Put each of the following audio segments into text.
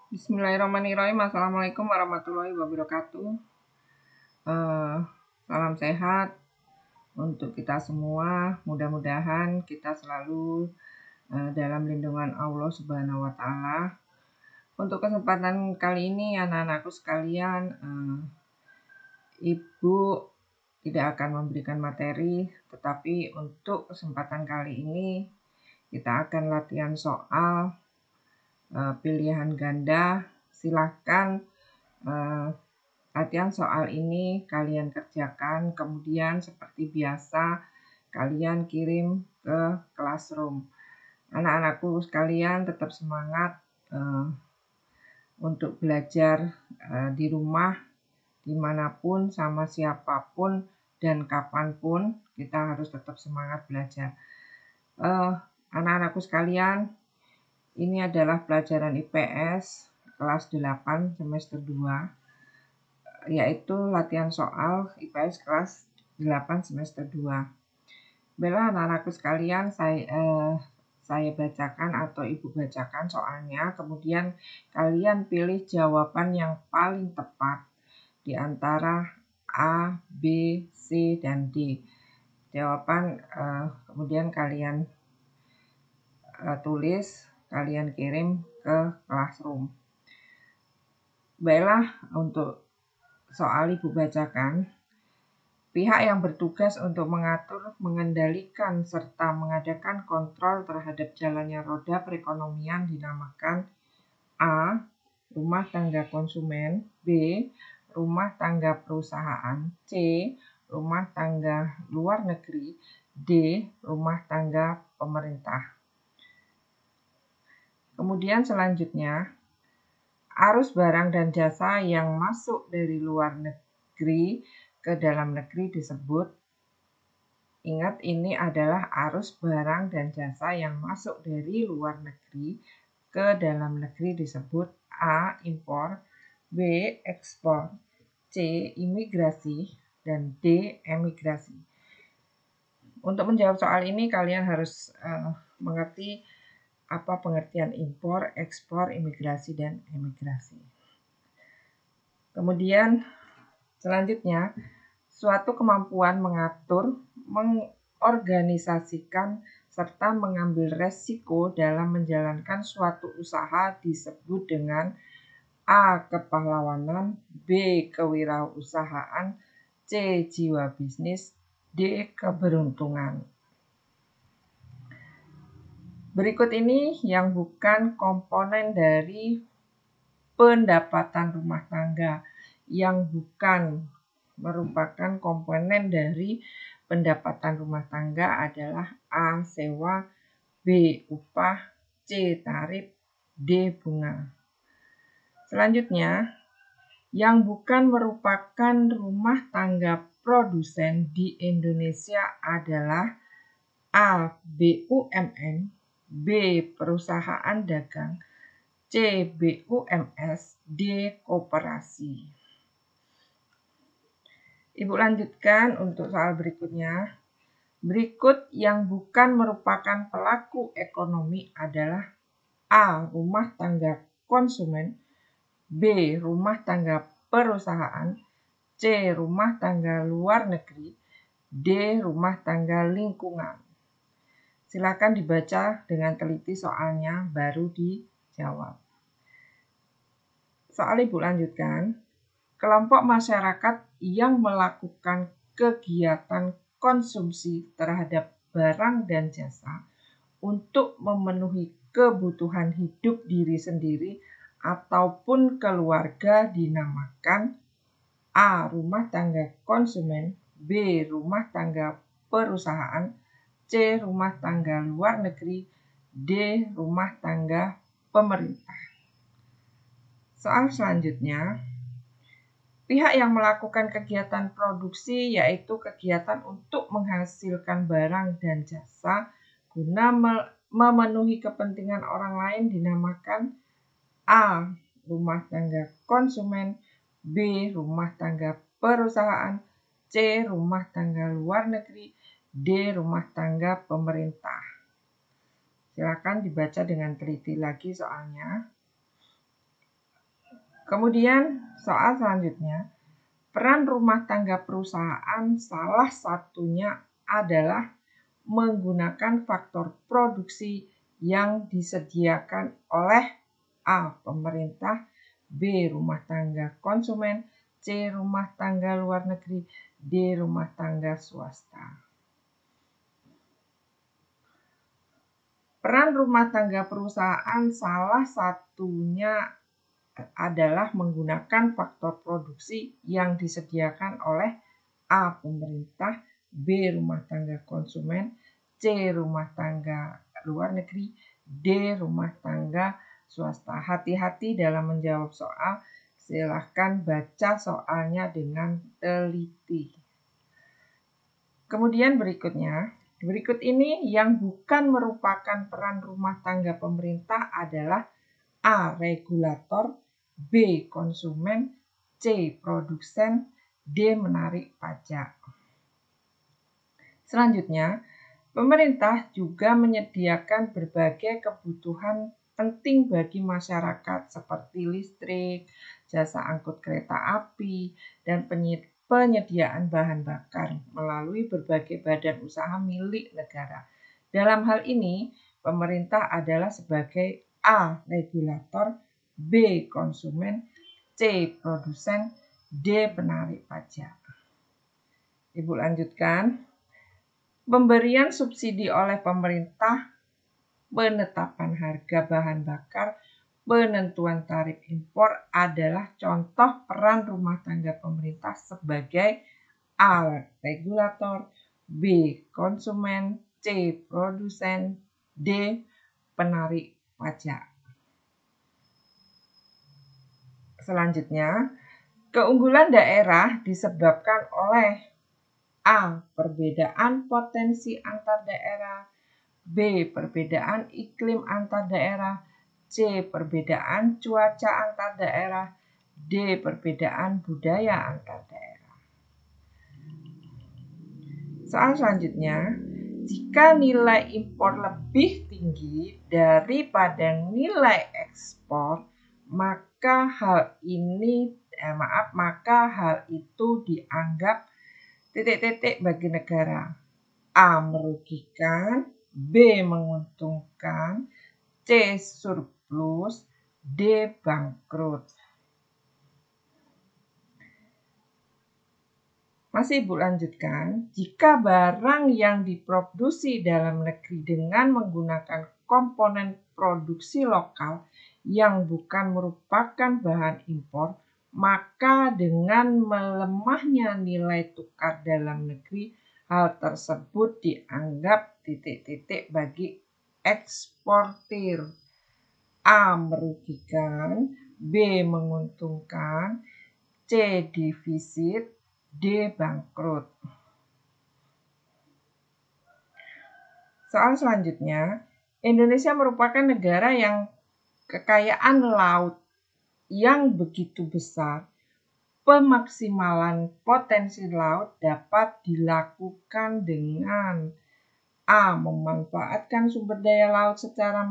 Bismillahirrahmanirrahim. Assalamualaikum warahmatullahi wabarakatuh. Salam sehat untuk kita semua. Mudah-mudahan kita selalu dalam lindungan Allah Subhanahu wa Ta'ala. Untuk kesempatan kali ini, anak-anakku sekalian, Ibu tidak akan memberikan materi, tetapi untuk kesempatan kali ini kita akan latihan soal pilihan ganda. Silahkan latihan soal ini kalian kerjakan, kemudian seperti biasa kalian kirim ke classroom. Anak-anakku sekalian tetap semangat untuk belajar di rumah, dimanapun, sama siapapun, dan kapanpun kita harus tetap semangat belajar. Anak-anakku sekalian, ini adalah pelajaran IPS kelas 8 semester 2, yaitu latihan soal IPS kelas 8 semester 2. Baiklah anak-anakku sekalian, saya bacakan atau Ibu bacakan soalnya, kemudian kalian pilih jawaban yang paling tepat di antara A, B, C, dan D. Jawaban kemudian kalian tulis, kalian kirim ke classroom. Baiklah, untuk soal Ibu bacakan. Pihak yang bertugas untuk mengatur, mengendalikan, serta mengadakan kontrol terhadap jalannya roda perekonomian dinamakan A. Rumah tangga konsumen, B. Rumah tangga perusahaan, C. Rumah tangga luar negeri, D. Rumah tangga pemerintah. Kemudian selanjutnya, arus barang dan jasa yang masuk dari luar negeri ke dalam negeri disebut, ingat ini adalah arus barang dan jasa yang masuk dari luar negeri ke dalam negeri disebut A. Impor, B. Ekspor, C. Imigrasi, dan D. Emigrasi. Untuk menjawab soal ini kalian harus mengerti apa pengertian impor, ekspor, imigrasi, dan emigrasi. Kemudian selanjutnya, suatu kemampuan mengatur, mengorganisasikan, serta mengambil resiko dalam menjalankan suatu usaha disebut dengan A. Kepahlawanan, B. Kewirausahaan, C. Jiwa bisnis, D. Keberuntungan. Berikut ini yang bukan komponen dari pendapatan rumah tangga, yang bukan merupakan komponen dari pendapatan rumah tangga adalah A. Sewa, B. Upah, C. Tarif, D. Bunga. Selanjutnya, yang bukan merupakan rumah tangga produsen di Indonesia adalah A. BUMN, B. Perusahaan dagang, C. BUMS, D. Koperasi. Ibu lanjutkan untuk soal berikutnya. Berikut yang bukan merupakan pelaku ekonomi adalah A. Rumah tangga konsumen, B. Rumah tangga perusahaan, C. Rumah tangga luar negeri, D. Rumah tangga lingkungan. Silakan dibaca dengan teliti soalnya, baru dijawab. Soal Ibu lanjutkan. Kelompok masyarakat yang melakukan kegiatan konsumsi terhadap barang dan jasa untuk memenuhi kebutuhan hidup diri sendiri ataupun keluarga dinamakan A. Rumah tangga konsumen, B. Rumah tangga perusahaan, C. Rumah tangga luar negeri, D. Rumah tangga pemerintah. Soal selanjutnya, pihak yang melakukan kegiatan produksi yaitu kegiatan untuk menghasilkan barang dan jasa guna memenuhi kepentingan orang lain dinamakan A. Rumah tangga konsumen, B. Rumah tangga perusahaan, C. Rumah tangga luar negeri, D. Rumah tangga pemerintah. 'D. Silakan dibaca dengan teliti lagi soalnya. Kemudian soal selanjutnya, peran rumah tangga perusahaan salah satunya adalah menggunakan faktor produksi yang disediakan oleh A. Pemerintah, B. Rumah tangga konsumen, C. Rumah tangga luar negeri, D. Rumah tangga swasta. Peran rumah tangga perusahaan salah satunya adalah menggunakan faktor produksi yang disediakan oleh A. Pemerintah, B. Rumah tangga konsumen, C. Rumah tangga luar negeri, D. Rumah tangga swasta. Hati-hati dalam menjawab soal, silahkan baca soalnya dengan teliti. Kemudian berikut ini yang bukan merupakan peran rumah tangga pemerintah adalah A. Regulator, B. Konsumen, C. Produsen, D. Menarik pajak. Selanjutnya, pemerintah juga menyediakan berbagai kebutuhan penting bagi masyarakat seperti listrik, jasa angkut kereta api, dan penyediaan bahan bakar melalui berbagai badan usaha milik negara. Dalam hal ini, pemerintah adalah sebagai A. Regulator, B. Konsumen, C. Produsen, D. Penarik pajak. Ibu lanjutkan. Pemberian subsidi oleh pemerintah, penetapan harga bahan bakar, penentuan tarif impor adalah contoh peran rumah tangga pemerintah sebagai A. Regulator, B. Konsumen, C. Produsen, D. Penarik pajak. Selanjutnya, keunggulan daerah disebabkan oleh A. Perbedaan potensi antar daerah, B. Perbedaan iklim antar daerah, C. Perbedaan cuaca antar daerah, D. Perbedaan budaya antar daerah. Soal selanjutnya, jika nilai impor lebih tinggi daripada nilai ekspor, maka hal itu dianggap bagi negara. A. Merugikan, B. Menguntungkan, C. Surplus, D. Bangkrut. Masih Ibu lanjutkan, jika barang yang diproduksi dalam negeri dengan menggunakan komponen produksi lokal yang bukan merupakan bahan impor, maka dengan melemahnya nilai tukar dalam negeri, hal tersebut dianggap bagi eksportir. A. Merugikan, B. Menguntungkan, C. Defisit, D. Bangkrut. Soal selanjutnya, Indonesia merupakan negara yang kekayaan laut yang begitu besar. Pemaksimalan potensi laut dapat dilakukan dengan A. Memanfaatkan sumber daya laut secara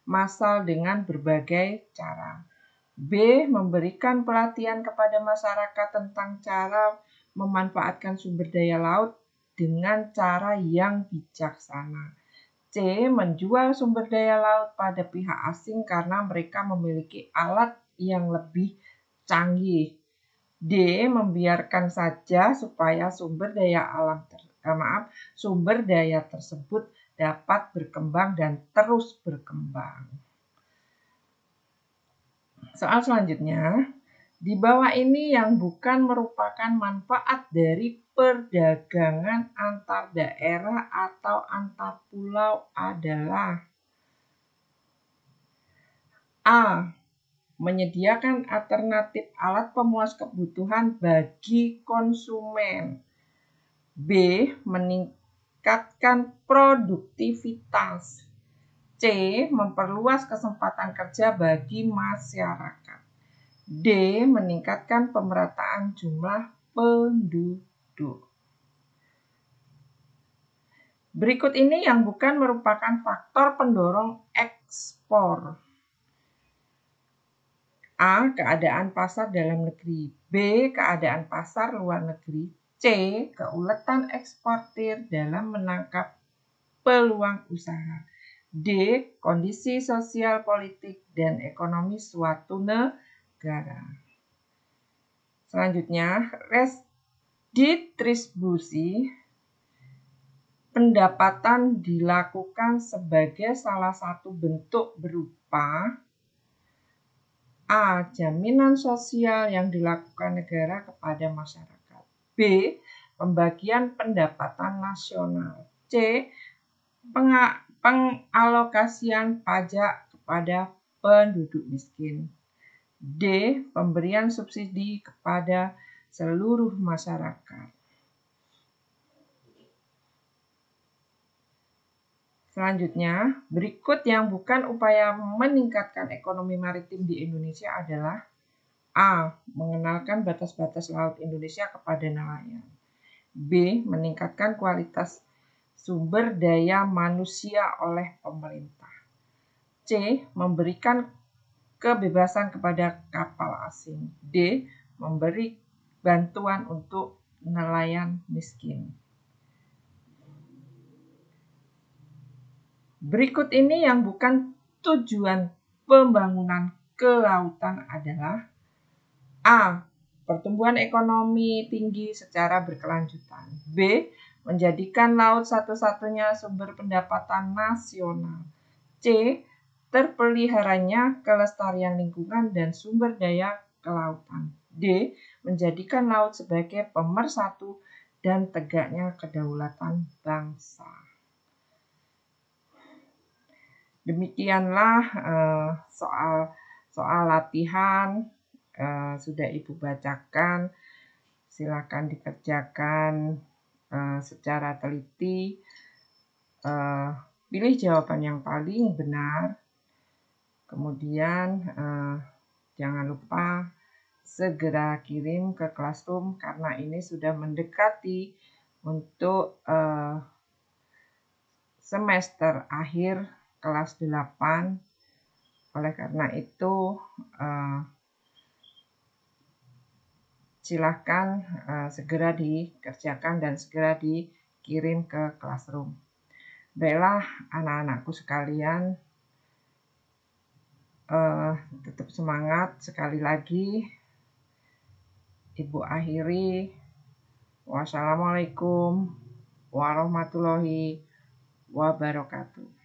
massal dengan berbagai cara, B. Memberikan pelatihan kepada masyarakat tentang cara memanfaatkan sumber daya laut dengan cara yang bijaksana, C. Menjual sumber daya laut pada pihak asing karena mereka memiliki alat yang lebih canggih, D. Membiarkan saja supaya sumber daya tersebut dapat berkembang dan terus berkembang. Soal selanjutnya, di bawah ini yang bukan merupakan manfaat dari perdagangan antar daerah atau antar pulau adalah A. Menyediakan alternatif alat pemuas kebutuhan bagi konsumen, B. Meningkatkan produktivitas, C. Memperluas kesempatan kerja bagi masyarakat, D. Meningkatkan pemerataan jumlah penduduk. Berikut ini yang bukan merupakan faktor pendorong ekspor. A. Keadaan pasar dalam negeri. B. Keadaan pasar luar negeri. C. Keuletan eksportir dalam menangkap peluang usaha. D. Kondisi sosial, politik, dan ekonomi suatu negara. Selanjutnya, redistribusi pendapatan dilakukan sebagai salah satu bentuk berupa A. Jaminan sosial yang dilakukan negara kepada masyarakat. B. Pembagian pendapatan nasional. C. Pengalokasian pajak kepada penduduk miskin. D. Pemberian subsidi kepada seluruh masyarakat. Selanjutnya, berikut yang bukan upaya meningkatkan ekonomi maritim di Indonesia adalah A. Mengenalkan batas-batas laut Indonesia kepada nelayan. B. Meningkatkan kualitas sumber daya manusia oleh pemerintah. C. Memberikan kebebasan kepada kapal asing. D. Memberi bantuan untuk nelayan miskin. Berikut ini yang bukan tujuan pembangunan kelautan adalah A. Pertumbuhan ekonomi tinggi secara berkelanjutan. B. Menjadikan laut satu-satunya sumber pendapatan nasional. C. Terpeliharanya kelestarian lingkungan dan sumber daya kelautan. D. Menjadikan laut sebagai pemersatu dan tegaknya kedaulatan bangsa. Demikianlah soal latihan sudah Ibu bacakan. Silakan dikerjakan secara teliti. Pilih jawaban yang paling benar. Kemudian jangan lupa segera kirim ke Classroom karena ini sudah mendekati untuk semester akhir kelas 8. Oleh karena itu, silahkan segera dikerjakan dan segera dikirim ke Classroom. Baiklah anak-anakku sekalian, tetap semangat. Sekali lagi, Ibu akhiri. Wassalamualaikum warahmatullahi wabarakatuh.